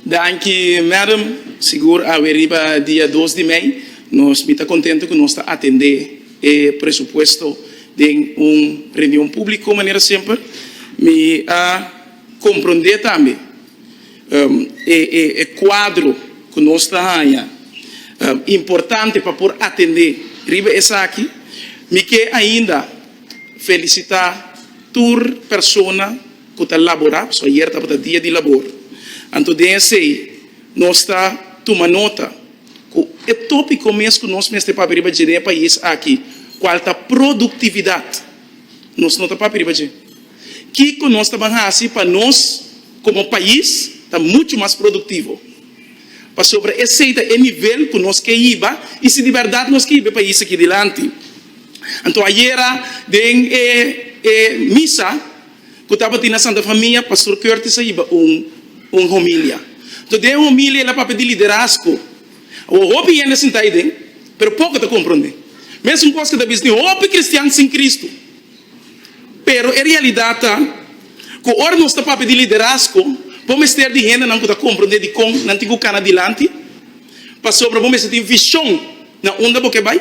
Danke, madam. Seguro arriba dia 2 de maio. Nós estamos contentes que nós está atender o presupuesto de uma reunião pública, de maneira sempre. Me compreender também o quadro que nós está importante para por atender. Riba essa aqui, me quer ainda felicitar toda persona que está laborando, só ayer estava o dia de labor. Então, desse, nós está tomando nota que o tópico mesmo que nós estamos para riba de país aqui, qual é a produtividade, nós não está para riba de. Que nós estamos assim para nós, como país, está muito mais produtivo. Para sobre esse nível que nós queremos e se de verdade nós queremos para isso aqui adiante. Então, ayer, em missa, que estava na Santa Família, pastor Curtis iba uma homilia. Então, de uma homilia ela para pedir liderazgo. O hopi ainda se entende, mas pouco te compreende. Mesmo coisa que da vez, o hopi cristiano sem Cristo. Pero a realidade que ora nós está para pedir liderazgo, vamos ter de gente não que compreender de como não tem que cana adiante, para sobre vamos ter visão na onda porque vai.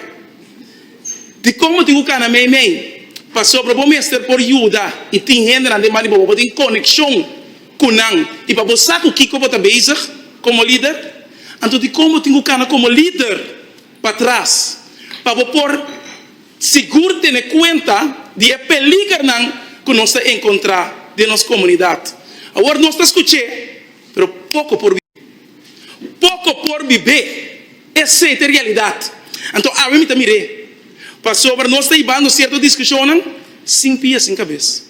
De como tem que cana meio, para sobre vamos ter por ajuda e tem gente na demanda para ter conexão com não e para você o que como está bezig como líder, então de como tem que cana como líder para trás, para por seguro ter conta de a peligro não que nós está encontrar de nossa comunidade. Agora nós está escutando, mas pouco por viver. Essa é a realidade. Então, a mim também mirei. Para sobre nós está ibando certa discussão, sem pia, sem cabeça.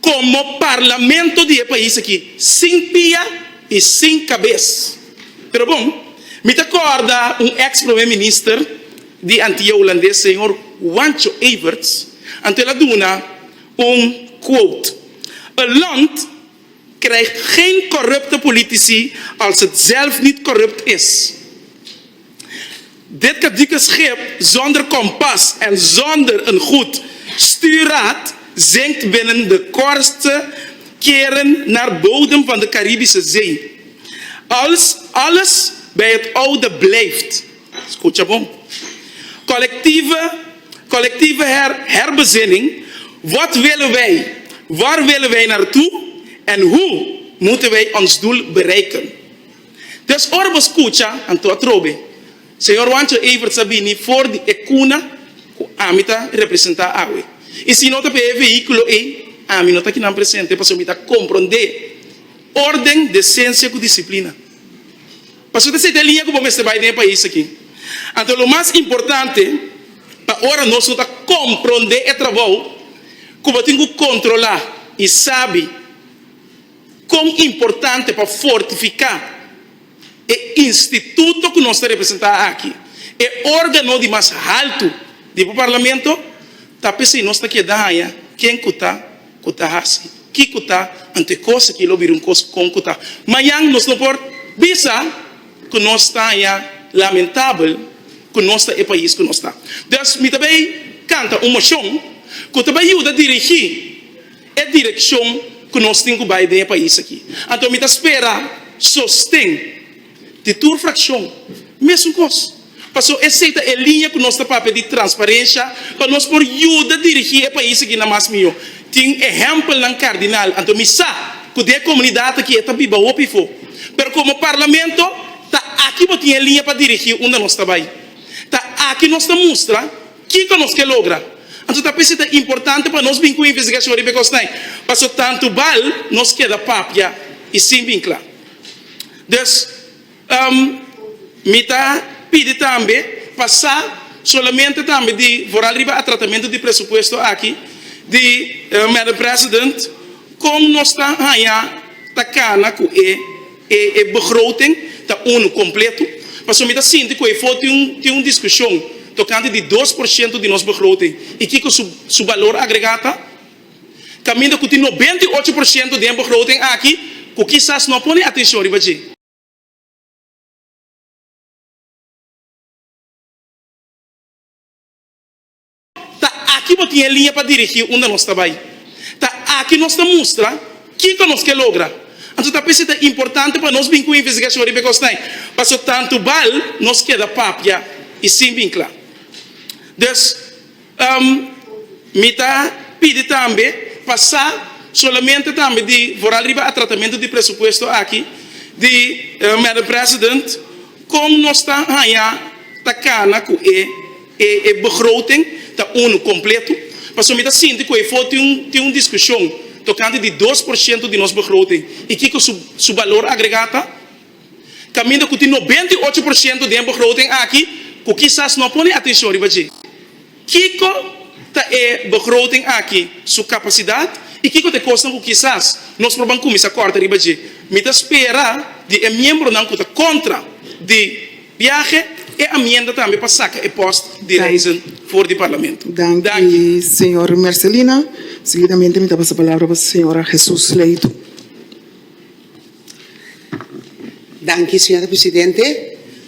Como parlamento de país aqui, sem pia e sem cabeça. Pero bom, me acorda ex-primeiro-ministro de antigo holandês, senhor Wancho Everts, ante ela duna quote. Een land krijgt geen corrupte politici als het zelf niet corrupt is. Dit katholieke schip zonder kompas en zonder een goed stuurraad zinkt binnen de kortste keren naar bodem van de Caribische Zee. Als alles bij het oude blijft. Escucha bom. Collectieve herbezinning. Wat willen wij? Waar willen wij naartoe? En hoe moeten wij ons doel bereiken? Dus orbo escucha, anto atrobe. Senhor Wancho Evert Sabini, voor die ecuna, amita representa awe. E se nota pe veículo ami nota que não presente, para somita compreender ordem, decência com disciplina. Para você ter linha que vamos ter em país aqui. Então, o mais importante, para ora nós não compreender o trabalho, como tem que controlar e sabe quão importante para fortificar o instituto que nós representamos aqui, o órgão de mais alto do parlamento, está pensando nós aqui da área, quem está assim, que está ante coisa que ele viram coisa com está. Mas nós não podemos pensar que nós está lamentável que nós está o país que nós está. Então, me também canta uma moção que também ajuda a dirigir a direção que nós temos que vai o país aqui. Então, me espera sostém de toda fração, mesmo coisa. Passou aceita a linha que nós está para pedir transparência, para nós por ajuda a dirigir o país aqui na mais melhor. Tem exemplo na cardinal, então me sabe que a comunidade aqui está viva o pifo. Mas como parlamento, tá aqui para ter linha para dirigir onde nós está vai. Tá aqui nós está mostra que nós quer lograr. Então tá pensando é importante para nós vir com a investigação de Becosnai. Passou tanto bal, nós queda papia e sim vinclar. Então, me está pedindo também passar somente também de for arriba a tratamento de presupuesto aqui de Madam President, como nós está aí tacana com e begroting tá completo. Passou me está sinto que foi tem uma discussão tocante de 2% de nosso begroting e que o valor agregado caminha com 98% de begroting aqui, que quizás não põe atenção riba de. Aqui não tinha linha para dirigir onde nós trabalhamos. Tá aqui nós mostra que nós quer lograr. Então, talvez é importante para nós vir com a investigação de Becostém. Passou tanto bal, nós queda papia e sim vinclar. Então, me está pedindo também passar solamente também de vorar a tratamento de pressuposto aqui de Madam President, como nós está a cana com e begroting tá completo. Passou me está sentindo que tem uma discussão tocante de 2% de nosso begroting e que o valor agregado caminha com 98% de begroting aqui, que quizás não põe atenção ribaji. Kiko tá begroting aqui sua capacidade e Kiko te custa com quizás nós probamos com essa corta ribaji. Me está espera de membro não que contra de viagem e amenda também para sacar e post de reisen voor o parlamento. Dank senhor Marcelina. Seguidamente me dá a palavra para a senhora Jesus Leito. Dank, senhora Presidente.